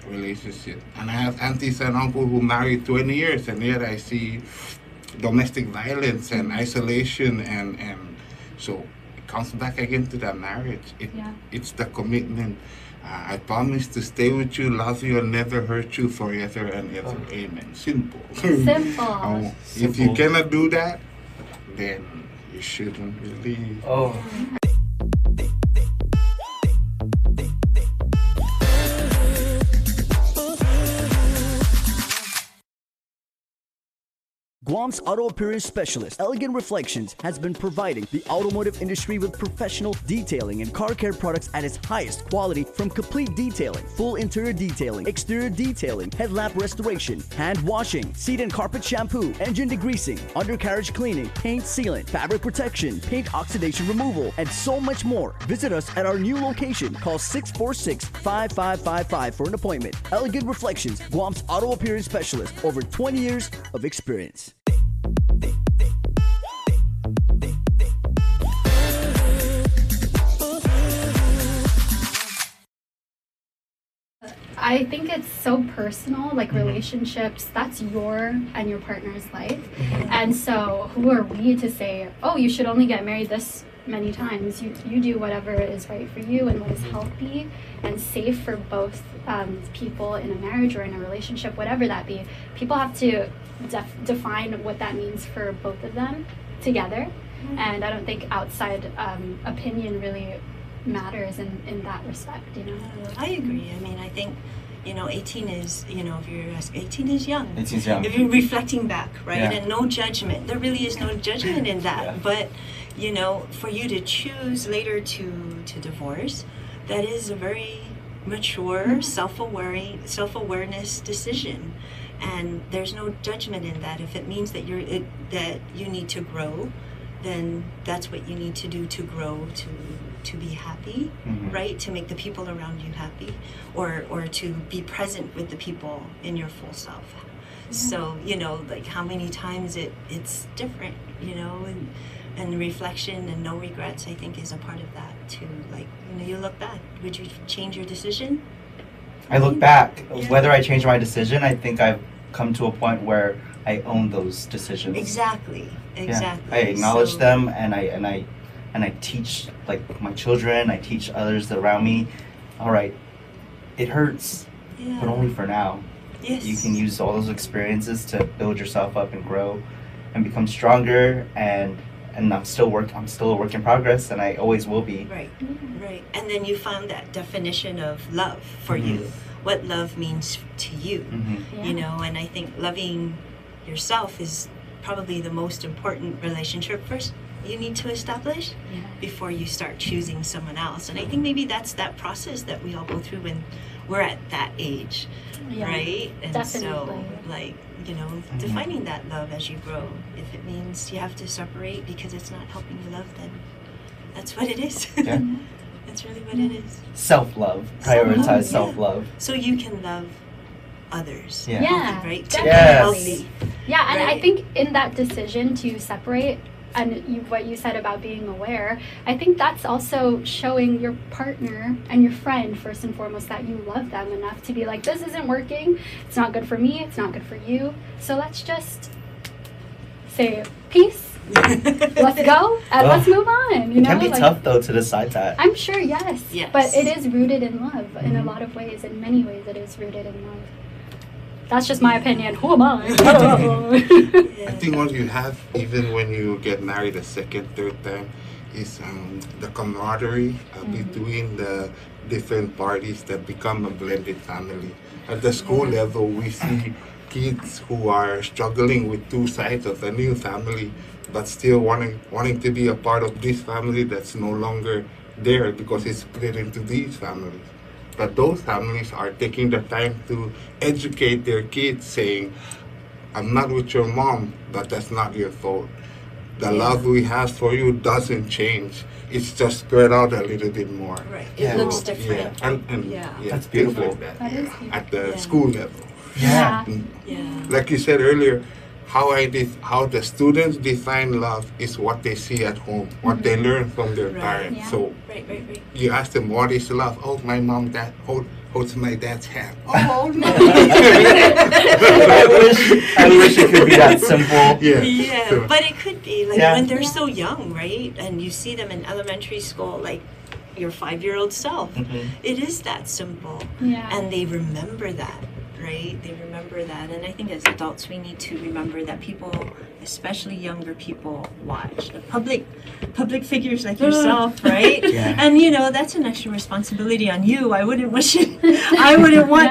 relationship. And I have aunties and uncles who married 20 years, and yet I see domestic violence and isolation, and so it comes back again to that marriage. It's the commitment. I promise to stay with you, love you, and never hurt you forever and ever. Amen. Simple. Simple. If you cannot do that, then you shouldn't believe. Oh. Guam's auto appearance specialist, Elegant Reflections, has been providing the automotive industry with professional detailing and car care products at its highest quality, from complete detailing, full interior detailing, exterior detailing, headlamp restoration, hand washing, seat and carpet shampoo, engine degreasing, undercarriage cleaning, paint sealant, fabric protection, paint oxidation removal, and so much more. Visit us at our new location. Call 646-5555 for an appointment. Elegant Reflections, Guam's auto appearance specialist, over 20 years of experience. I think it's so personal, like relationships, that's your and your partner's life. And so who are we to say, oh, you should only get married this many times? You do whatever is right for you and what is healthy and safe for both people in a marriage or in a relationship, whatever that be. People have to define what that means for both of them together. And I don't think outside opinion really matters in that respect, you know. I agree. I mean, I think, 18 is, if you're asking, 18 is young. 18 is young. If you're reflecting back, right? Yeah. And no judgment. There really is no judgment in that. Yeah. But, for you to choose later to divorce, that is a very mature, self-awareness decision. And there's no judgment in that. If it means that that you need to grow, then that's what you need to do to grow, to be happy, right? To make the people around you happy, or to be present with the people in your full self. So, like how many times it's different, and reflection and no regrets, I think, is a part of that too. Like, you look back, would you change your decision? I look back, whether I change my decision, I think I've come to a point where I own those decisions. Exactly. Yeah. I acknowledge them, and I teach, like, my children, I teach others around me, all right, it hurts, but only for now. Yes. You can use all those experiences to build yourself up and grow and become stronger, and I'm still a work in progress, and I always will be. Right. And then you found that definition of love for you, what love means to you, and I think loving yourself is probably the most important relationship first you need to establish before you start choosing someone else. And I think maybe that's that process that we all go through when we're at that age, right? And definitely. So, like, defining that love as you grow. If it means you have to separate because it's not helping you love, then that's what it is. Yeah. That's really what it is. Self-love. Prioritize self-love. So you can love others. Yeah, right? definitely. Healthy. Yeah, and right? I think in that decision to separate, and what you said about being aware, I think that's also showing your partner and your friend, first and foremost, that you love them enough to be like, this isn't working, it's not good for me, it's not good for you, so let's just say peace, let's go, and let's move on. It can be tough, though, to decide that. I'm sure, yes, but it is rooted in love in a lot of ways. In many ways, it is rooted in love. That's just my opinion. Who am I? I think what you have, even when you get married a second, third time, is the camaraderie between the different parties that become a blended family. At the school level, we see kids who are struggling with two sides of a new family, but still wanting to be a part of this family that's no longer there because it's split into these families. But those families are taking the time to educate their kids, saying, I'm not with your mom, but that's not your fault. The love we have for you doesn't change. It's just spread out a little bit more. Right. It looks different. Yeah. And that's beautiful. Like that, at the school level. Yeah. Like you said earlier, how the students define love is what they see at home, what they learn from their parents. Yeah. So you ask them, what is love? Oh, my mom holds my dad's hand. Oh, no. I wish it could be that simple. Yeah, but it could be. Like when they're so young, right? And you see them in elementary school, like your 5-year-old self. It is that simple. Yeah. And they remember that. Right? They remember that. And I think as adults we need to remember that people, especially younger people, watch. The public figures like yourself, right? And that's an extra responsibility on you. I wouldn't want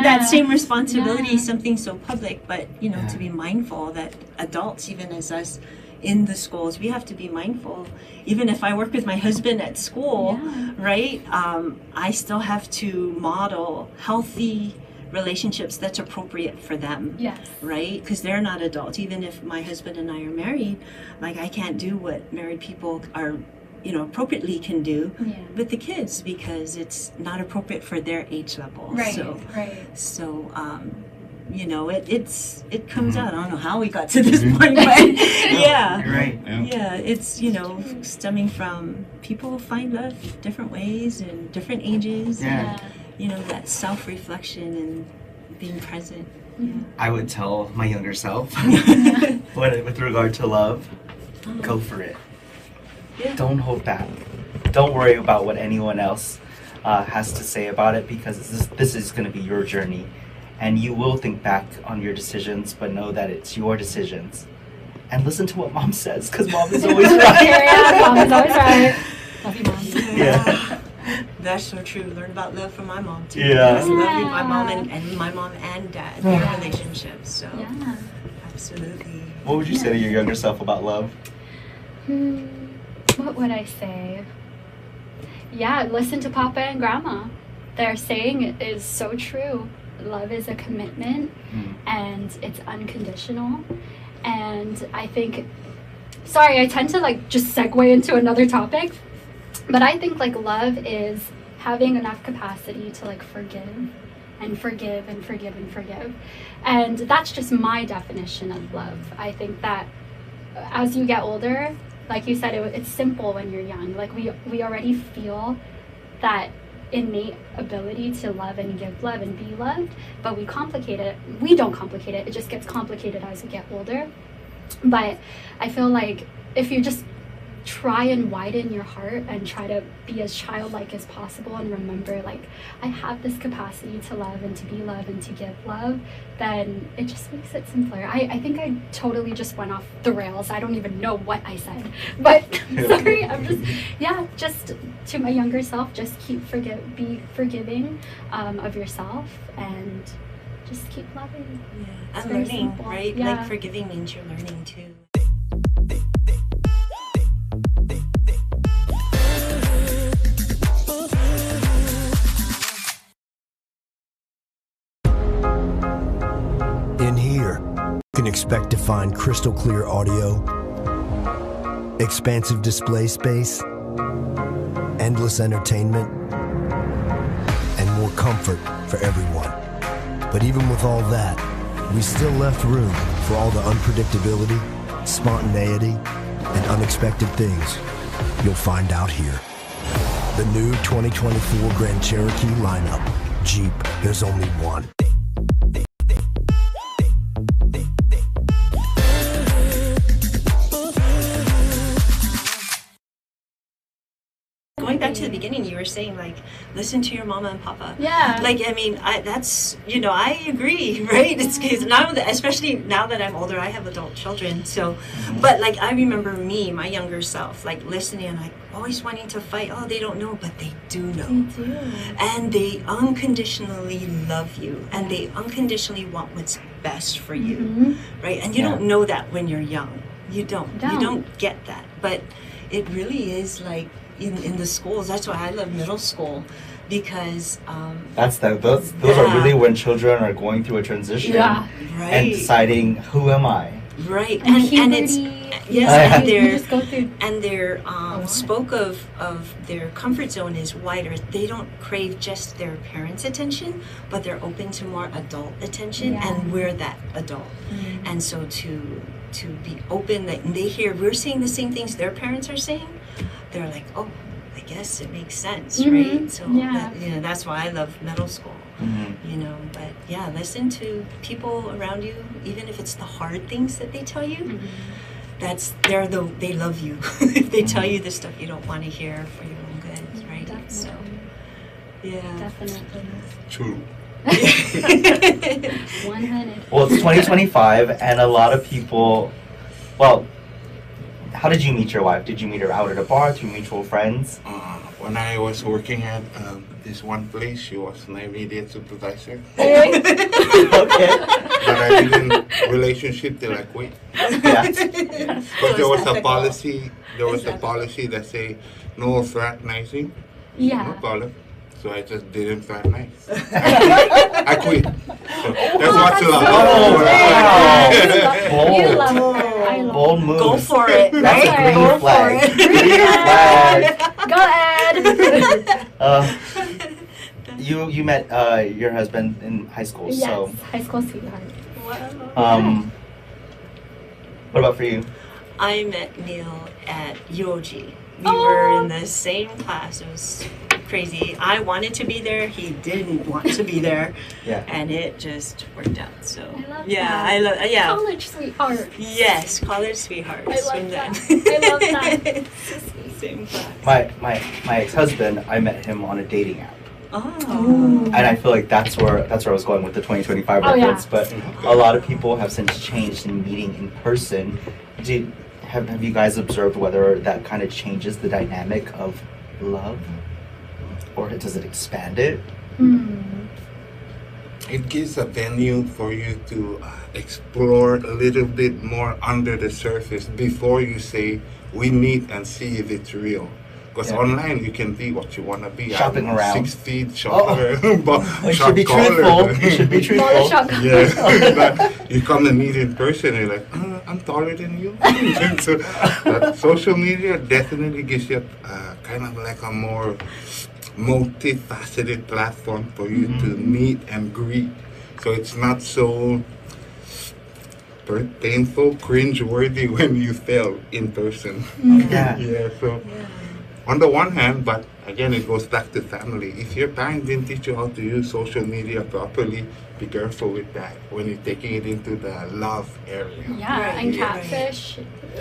that same responsibility, something so public, but to be mindful that adults, even as us in the schools, we have to be mindful. Even if I work with my husband at school, right? I still have to model healthy relationships that's appropriate for them, right? Because they're not adults. Even if my husband and I are married, like I can't do what married people are, appropriately can do with the kids because it's not appropriate for their age level. So it comes out. I don't know how we got to this point, but it's stemming from people find love different ways and different ages. that self-reflection and being present. I would tell my younger self, with regard to love, go for it. Yeah. Don't hold back. Don't worry about what anyone else has to say about it, because this is going to be your journey. And you will think back on your decisions, but know that it's your decisions. And listen to what mom says, because mom is always right. Yeah, mom is always right. Love you, mom. Yeah. That's so true. Learn about love from my mom too. Yeah. I love you, my mom and my mom and dad, their relationships. So absolutely. What would you say to your younger self about love? What would I say? Yeah, listen to Papa and Grandma. Their saying is so true. Love is a commitment, and it's unconditional. And I think, sorry, I tend to just segue into another topic, but I think love is having enough capacity to forgive and forgive and forgive and forgive. And that's just my definition of love. I think that as you get older, like you said, it's simple when you're young. We already feel that innate ability to love and give love and be loved, but we complicate it. We don't complicate it. It just gets complicated as we get older. But I feel like if you just try and widen your heart and try to be as childlike as possible and remember I have this capacity to love and to be loved and to give love, then it just makes it simpler. I think I totally just went off the rails. I don't even know what I said, but sorry. I'm just to my younger self, just be forgiving of yourself and just keep loving. Yeah, and learning, right? Yeah. Forgiving means you're learning too. In here, you can expect to find crystal clear audio, expansive display space, endless entertainment, and more comfort for everyone. But even with all that, we still left room for all the unpredictability, spontaneity, and unexpected things you'll find out here. The new 2024 Grand Cherokee lineup. Jeep, there's only one. Going back to the beginning, you were saying listen to your mama and papa. Yeah. That's I agree, right? It's because now that, especially now that I'm older, I have adult children. So, but I remember my younger self, listening and always wanting to fight. Oh, they don't know, but they do know. They do. And they unconditionally love you, and they unconditionally want what's best for you, right? And you don't know that when you're young. You don't. You don't get that. But it really is in the schools. That's why I love middle school, because those are really when children are going through a transition and deciding, who am I? Right, and it's and their spoke of their comfort zone is wider. They don't crave just their parents' attention, but they're open to more adult attention, and we're that adult. And so to be open, we're saying the same things their parents are saying, they're like, oh, I guess it makes sense, right? So that's why I love middle school. But listen to people around you, even if it's the hard things that they tell you. They love you. If they tell you the stuff you don't want to hear for your own good, right? Definitely. So Definitely. True. 100. Well, it's 2025, and a lot of people. Well, how did you meet your wife? Did you meet her out at a bar through mutual friends? When I was working at this one place, she was my immediate supervisor. Okay. But I didn't relationship till I quit. Yeah. Because there was a policy. There was a policy that say no fraternizing. Yeah. No problem. So I just didn't fraternize. I quit. So that's what's love. Bold. Bold move. Go for it. That's a green flag. Green flag. Go Ed. You met your husband in high school. Yes, So high school sweetheart. what about for you? I met Neil at UOG. We were in the same class. It was crazy. I wanted to be there. He didn't want to be there. Yeah. And it just worked out. So I love yeah, that. I love College sweetheart. Yes, college sweethearts. I love that. I love that. Same class. My ex-husband, I met him on a dating app. Oh. And I feel like that's where I was going with the 2025 Oh, yeah. reference. But a lot of people have since changed in meeting in person. Have you guys observed whether that kind of changes the dynamic of love, or does it expand it? It gives a venue for you to explore a little bit more under the surface before you say we meet and see if it's real. Because online you can be what you want to be. Shopping around. 6 feet, shopping You should be truthful. You should be truthful. Yeah. But you come and meet in person and you're like, I'm taller than you. So, but social media definitely gives you kind of like a more multifaceted platform for you to meet and greet. So it's not so painful, cringe-worthy when you fail in person. Yeah. So on the one hand, but again, it goes back to family. If your parents didn't teach you how to use social media properly, be careful with that when you're taking it into the love area. Yeah, and catfish,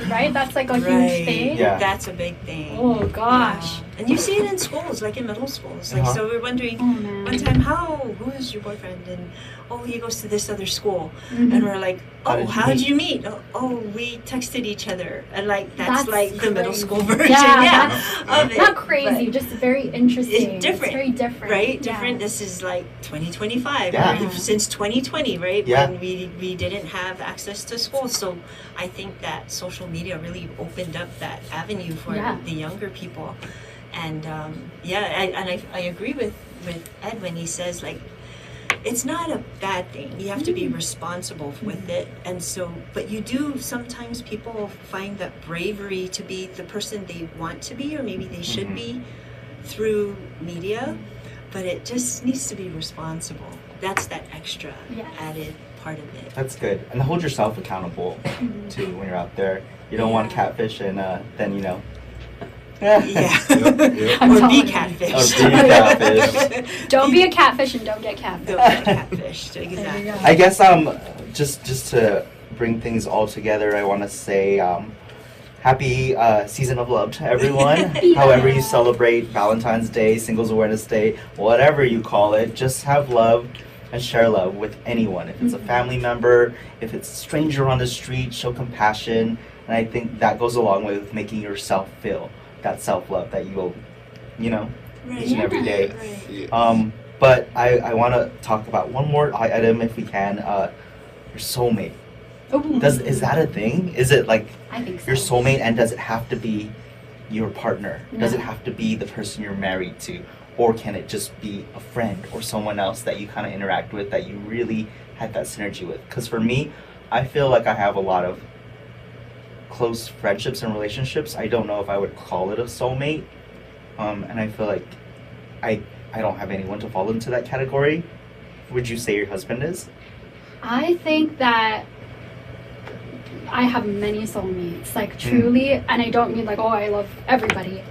right? That's like a huge thing. Yeah. That's a big thing. Oh gosh. Yeah. And you see it in schools, like in middle schools. Like, so we're wondering one time, who is your boyfriend? And he goes to this other school. And we're like, how did you meet? Oh, we texted each other. And like, that's like the middle school version. Of it. Not crazy, just very interesting. It's different. It's very different. Right? Different. This is like 2025. Yeah. Right? Since 2020, right? Yeah. When we didn't have access to school. So I think that social media really opened up that avenue for the younger people. And I agree with Ed when he says, like, it's not a bad thing. You have to be responsible with it. And so, but you do, sometimes people find that bravery to be the person they want to be, or maybe they should be, through media, but it just needs to be responsible. That's that extra added part of it. That's good. And hold yourself accountable too when you're out there. You don't want to catfish and then, you know. Or be catfished. Don't be a catfish and don't get catfished. Don't get catfished, exactly. I guess just to bring things all together, I want to say happy season of love to everyone. However you celebrate Valentine's Day, Singles Awareness Day, whatever you call it, just have love and share love with anyone. If it's a family member, if it's a stranger on the street, show compassion. And I think that goes a long way with making yourself feel that self-love that you owe, each and every day. But I want to talk about one more item, if we can. Your soulmate. Is that a thing? Is it like I think so. Your soulmate, and does it have to be your partner? No. Does it have to be the person you're married to? Or can it just be a friend or someone else that you kind of interact with that you really had that synergy with? Because for me, I feel like I have a lot of close friendships and relationships. I don't know if I would call it a soulmate. And I feel like I don't have anyone to fall into that category. Would you say your husband is? I think that I have many soulmates, like truly, and I don't mean like, I love everybody.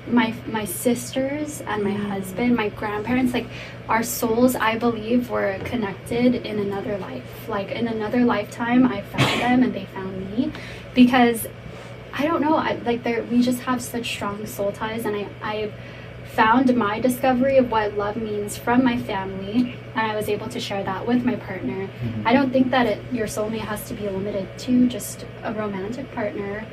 My sisters and my husband, my grandparents, like our souls, I believe, were connected in another life. Like in another lifetime, I found them and they found me, because I don't know, we just have such strong soul ties, and I found my discovery of what love means from my family, and I was able to share that with my partner. I don't think that your soulmate has to be limited to just a romantic partner.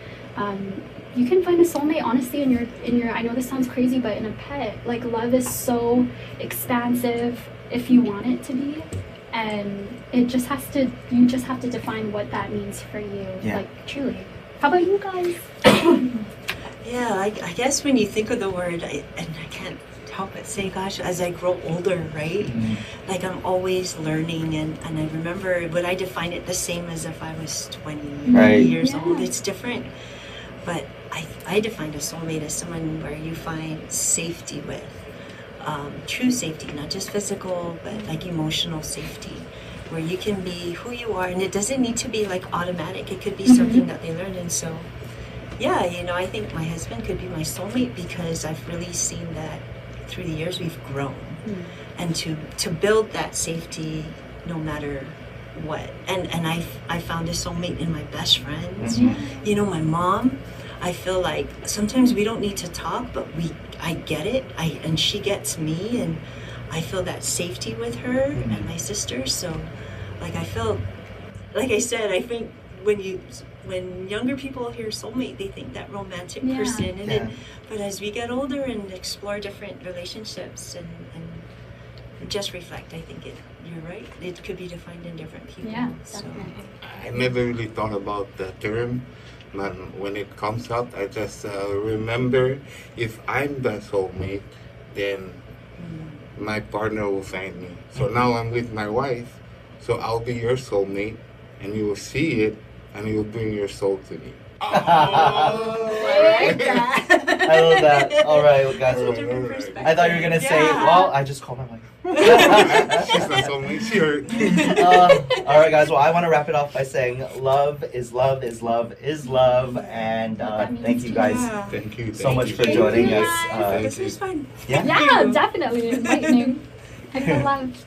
You can find a soulmate, honestly, in your I know this sounds crazy, but in a pet. Like, love is so expansive if you want it to be, and you just have to define what that means for you. Like, truly. How about you guys? Yeah, I guess when you think of the word, I can't help but say, gosh, as I grow older, right? Like, I'm always learning, and I remember, would I define it the same as if I was 20 years old? It's different. But I defined a soulmate as someone where you find safety with, true safety, not just physical, but like emotional safety, where you can be who you are, and it doesn't need to be like automatic. It could be something that they learned, and so yeah, you know, I think my husband could be my soulmate because I've really seen that through the years we've grown. And to build that safety no matter what. And I found a soulmate in my best friends. You know, my mom, I feel like sometimes we don't need to talk, but I get it. And she gets me, and I feel that safety with her and my sisters. So like I feel, like I said, I think when younger people hear soulmate, they think that romantic person, and but as we get older and explore different relationships and just reflect, I think you're right. It could be defined in different people. Yeah, so I never really thought about the term, but when it comes up, I just remember if I'm the soulmate, then my partner will find me. So now I'm with my wife, so I'll be your soulmate, and you will see it, and you will bring your soul to me. I love that. All right, well, guys. I thought you were gonna say, well, I just called my wife. She's not soulmate. She heard. All right, guys. Well, I want to wrap it off by saying love is love is love is love, and thank you guys. Thank you so much for joining us. This was fun. Yeah, definitely enlightening. I feel loved.